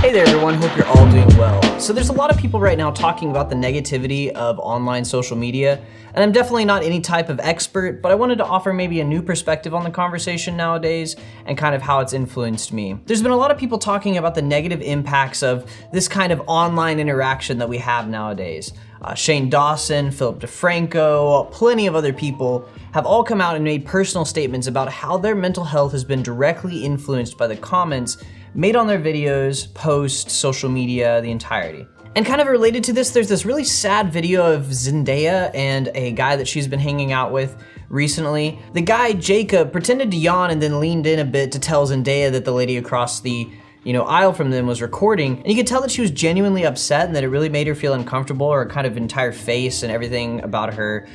Hey there everyone, hope you're all doing well. So there's a lot of people right now talking about the negativity of online social media, and I'm definitely not any type of expert, but I wanted to offer maybe a new perspective on the conversation nowadays and kind of how it's influenced me. There's been a lot of people talking about the negative impacts of this kind of online interaction that we have nowadays. Shane Dawson, Philip DeFranco, plenty of other people have all come out and made personal statements about how their mental health has been directly influenced by the comments made on their videos, posts, social media, the entirety. And kind of related to this, there's this really sad video of Zendaya and a guy that she's been hanging out with recently. The guy, Jacob, pretended to yawn and then leaned in a bit to tell Zendaya that the lady across the aisle from them was recording. And you could tell that she was genuinely upset and that it really made her feel uncomfortable. Her kind of entire face and everything about her,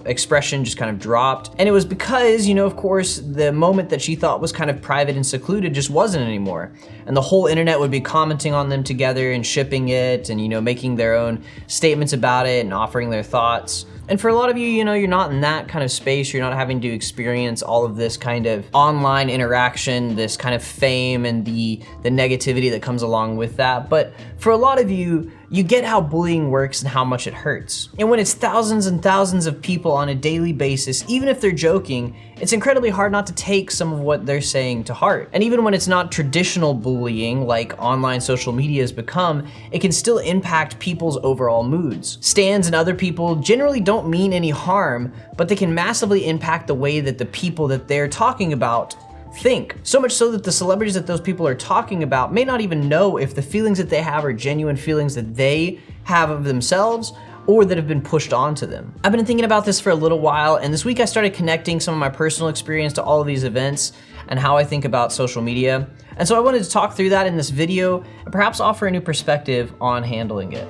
expression just kind of dropped. And it was because, of course, the moment that she thought was kind of private and secluded just wasn't anymore. And the whole internet would be commenting on them together and shipping it and, making their own statements about it and offering their thoughts. And for a lot of you, you're not in that kind of space. You're not having to experience all of this kind of online interaction, this kind of fame and the negativity that comes along with that. But for a lot of you, you get how bullying works and how much it hurts. And when it's thousands and thousands of people on a daily basis, even if they're joking, it's incredibly hard not to take some of what they're saying to heart. And even when it's not traditional bullying like online social media has become, it can still impact people's overall moods. Stans and other people generally don't mean any harm, but they can massively impact the way that the people that they're talking about think. So much so that the celebrities that those people are talking about may not even know if the feelings that they have are genuine feelings that they have of themselves or that have been pushed onto them. I've been thinking about this for a little while, and this week I started connecting some of my personal experience to all of these events and how I think about social media. And so I wanted to talk through that in this video and perhaps offer a new perspective on handling it.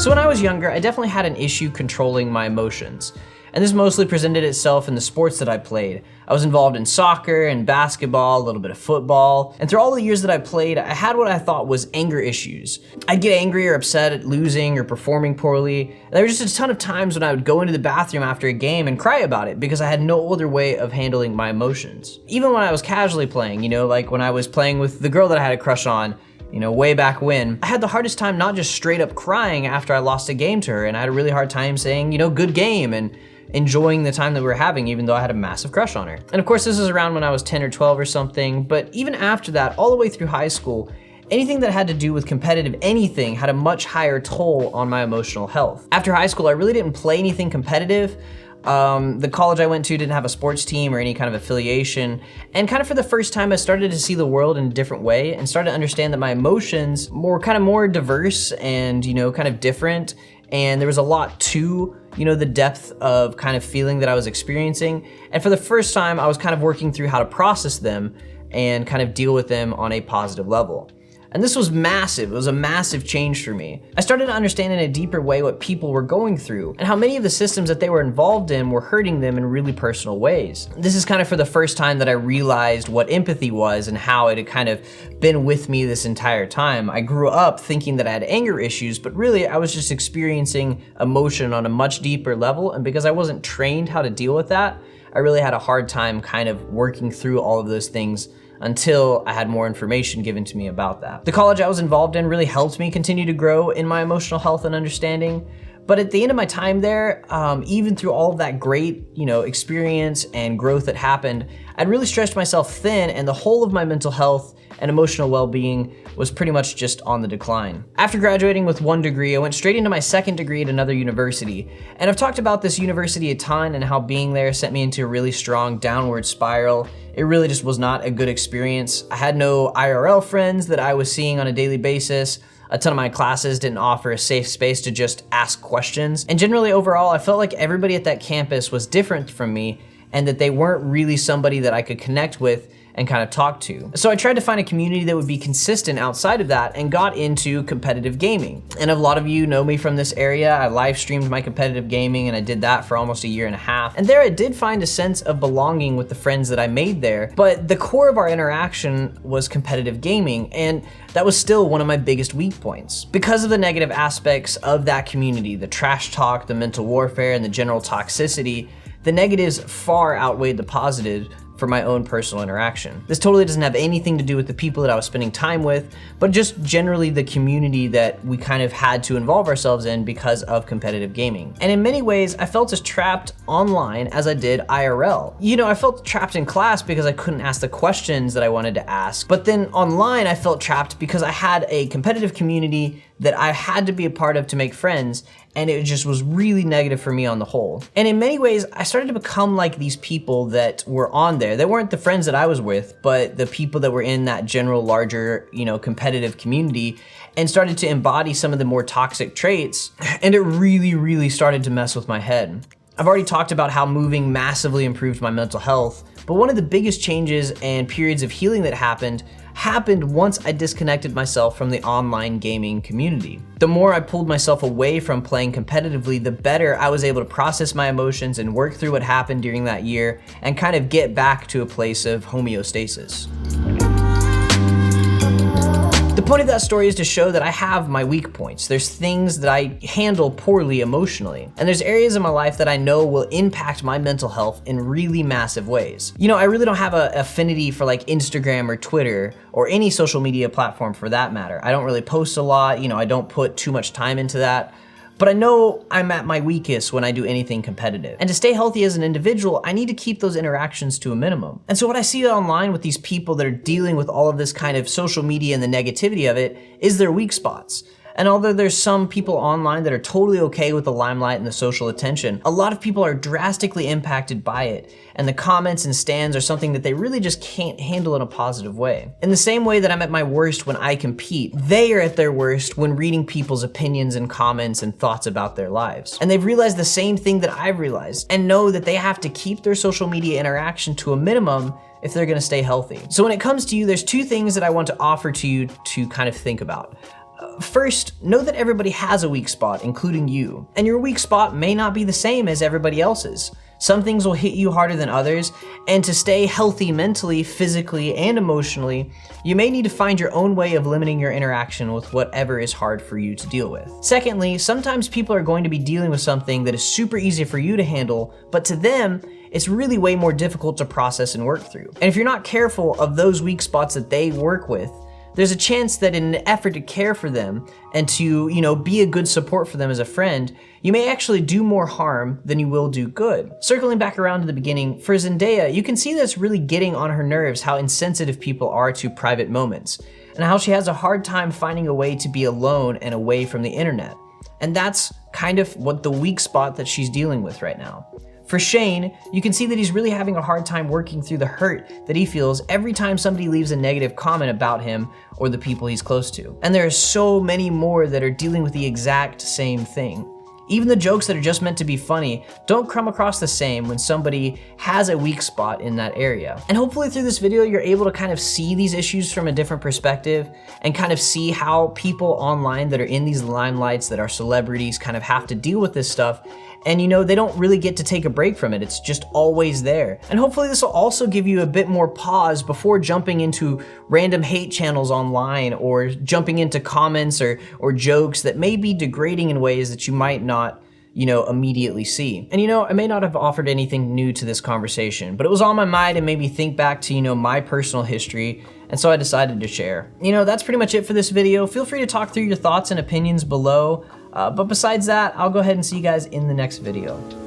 So when I was younger, I definitely had an issue controlling my emotions. And this mostly presented itself in the sports that I played. I was involved in soccer and basketball, a little bit of football. And through all the years that I played, I had what I thought was anger issues. I'd get angry or upset at losing or performing poorly. And there were just a ton of times when I would go into the bathroom after a game and cry about it because I had no other way of handling my emotions. Even when I was casually playing, like when I was playing with the girl that I had a crush on, way back when, I had the hardest time not just straight up crying after I lost a game to her, and I had a really hard time saying, good game, and enjoying the time that we were having, even though I had a massive crush on her. And of course, this is around when I was 10 or 12 or something, but even after that, all the way through high school, anything that had to do with competitive anything had a much higher toll on my emotional health. After high school, I really didn't play anything competitive. The college I went to didn't have a sports team or any kind of affiliation. And kind of for the first time, I started to see the world in a different way and started to understand that my emotions were kind of more diverse and, kind of different. And there was a lot to, the depth of kind of feeling that I was experiencing. And for the first time, I was kind of working through how to process them and kind of deal with them on a positive level. And this was massive. It was a massive change for me. I started to understand in a deeper way what people were going through and how many of the systems that they were involved in were hurting them in really personal ways. This is kind of for the first time that I realized what empathy was and how it had kind of been with me this entire time. I grew up thinking that I had anger issues, but really I was just experiencing emotion on a much deeper level. And because I wasn't trained how to deal with that, I really had a hard time kind of working through all of those things until I had more information given to me about that. The college I was involved in really helped me continue to grow in my emotional health and understanding. But at the end of my time there, even through all of that great, experience and growth that happened, I'd really stretched myself thin, and the whole of my mental health and emotional well-being was pretty much just on the decline. After graduating with one degree, I went straight into my second degree at another university. And I've talked about this university a ton and how being there sent me into a really strong downward spiral. It really just was not a good experience. I had no IRL friends that I was seeing on a daily basis. A ton of my classes didn't offer a safe space to just ask questions. And generally overall, I felt like everybody at that campus was different from me and that they weren't really somebody that I could connect with and kind of talk to. So I tried to find a community that would be consistent outside of that and got into competitive gaming. And a lot of you know me from this area. I live streamed my competitive gaming and I did that for almost a year and a half. And there I did find a sense of belonging with the friends that I made there, but the core of our interaction was competitive gaming, and that was still one of my biggest weak points. Because of the negative aspects of that community, the trash talk, the mental warfare, and the general toxicity, the negatives far outweighed the positives for my own personal interaction. This totally doesn't have anything to do with the people that I was spending time with, but just generally the community that we kind of had to involve ourselves in because of competitive gaming. And in many ways, I felt as trapped online as I did IRL. You know, I felt trapped in class because I couldn't ask the questions that I wanted to ask, but then online I felt trapped because I had a competitive community that I had to be a part of to make friends, and it just was really negative for me on the whole. And in many ways, I started to become like these people that were on there. They weren't the friends that I was with, but the people that were in that general larger, you know, competitive community, and started to embody some of the more toxic traits, and it really started to mess with my head. I've already talked about how moving massively improved my mental health, but one of the biggest changes and periods of healing that happened once I disconnected myself from the online gaming community. The more I pulled myself away from playing competitively, the better I was able to process my emotions and work through what happened during that year and kind of get back to a place of homeostasis. The point of that story is to show that I have my weak points. There's things that I handle poorly emotionally, and there's areas in my life that I know will impact my mental health in really massive ways. You know, I really don't have an affinity for like Instagram or Twitter or any social media platform for that matter. I don't really post a lot, you know, I don't put too much time into that. But I know I'm at my weakest when I do anything competitive. And to stay healthy as an individual, I need to keep those interactions to a minimum. And so what I see online with these people that are dealing with all of this kind of social media and the negativity of it is their weak spots. And although there's some people online that are totally okay with the limelight and the social attention, a lot of people are drastically impacted by it, and the comments and stands are something that they really just can't handle in a positive way. In the same way that I'm at my worst when I compete, they are at their worst when reading people's opinions and comments and thoughts about their lives. And they've realized the same thing that I've realized, and know that they have to keep their social media interaction to a minimum if they're gonna stay healthy. So when it comes to you, there's two things that I want to offer to you to kind of think about. First, know that everybody has a weak spot, including you. And your weak spot may not be the same as everybody else's. Some things will hit you harder than others, and to stay healthy mentally, physically, and emotionally, you may need to find your own way of limiting your interaction with whatever is hard for you to deal with. Secondly, sometimes people are going to be dealing with something that is super easy for you to handle, but to them, it's really way more difficult to process and work through. And if you're not careful of those weak spots that they work with, there's a chance that in an effort to care for them and to, you know, be a good support for them as a friend, you may actually do more harm than you will do good. Circling back around to the beginning, for Zendaya, you can see that it's really getting on her nerves how insensitive people are to private moments, and how she has a hard time finding a way to be alone and away from the internet. And that's kind of what the weak spot that she's dealing with right now. For Shane, you can see that he's really having a hard time working through the hurt that he feels every time somebody leaves a negative comment about him or the people he's close to. And there are so many more that are dealing with the exact same thing. Even the jokes that are just meant to be funny don't come across the same when somebody has a weak spot in that area. And hopefully through this video, you're able to kind of see these issues from a different perspective and kind of see how people online that are in these limelights, that are celebrities, kind of have to deal with this stuff. And you know, they don't really get to take a break from it. It's just always there. And hopefully this will also give you a bit more pause before jumping into random hate channels online or jumping into comments or jokes that may be degrading in ways that you might not, you know, immediately see. And you know, I may not have offered anything new to this conversation, but it was on my mind and made me think back to, you know, my personal history. And so I decided to share. You know, that's pretty much it for this video. Feel free to talk through your thoughts and opinions below. But besides that, I'll go ahead and see you guys in the next video.